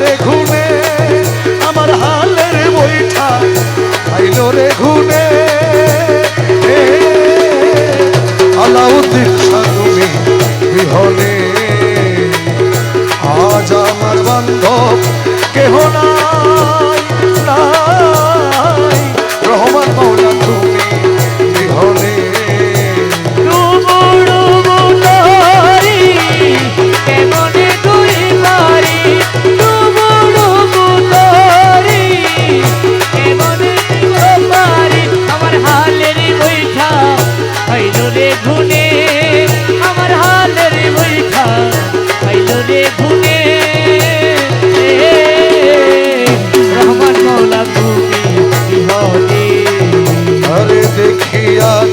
রে ঘুমে আমার হালের বৈঠা আইল রে ঘুমে আলাউদ্দিন শাহ তুমি বিহনে আজ আমার বান্ধব কেহ নাই নাই রহমান মৌলা তুমি বিহনে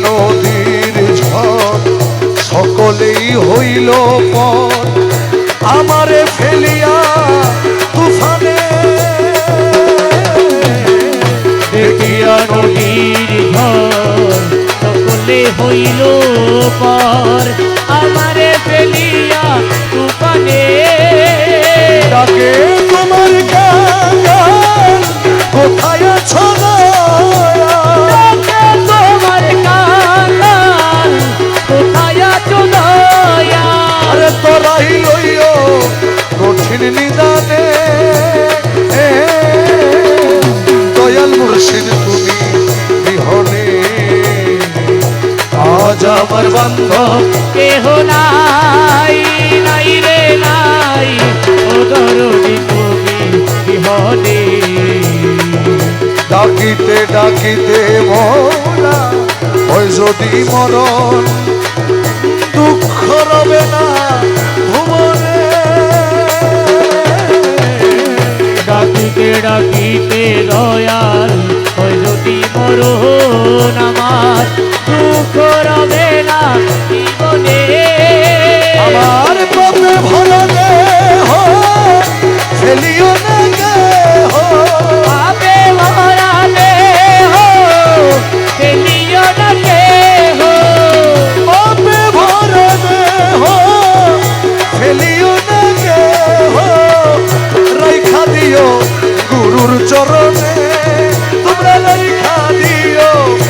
নদীর ঝড় সকলেই হইল পর আমারে ফেলিয়া তুফানে দেখিয়া নদীর ঝড় সকলে হইল পর আমারে ফেলিয়া তুফানে ডাকে তোমার কাঙ্গাল কোথায় আছো কঠিন নিদানে দয়াল মুর্শিদ তুমি বিহনে আজ আমার বান্ধব কেহ নাই নাই রে নাই ও দরদি তুমি বিহনে ডাকিতে ডাকিতে মৌলা ওই যদি মরণ দুঃখ রবে না ভুবনে ডাকিতে ডাকিতে দয়াল ওই যদি মরণ আমার দুঃখ রবে না জীবনে আমার পথে ভরা দেহ ফেলিও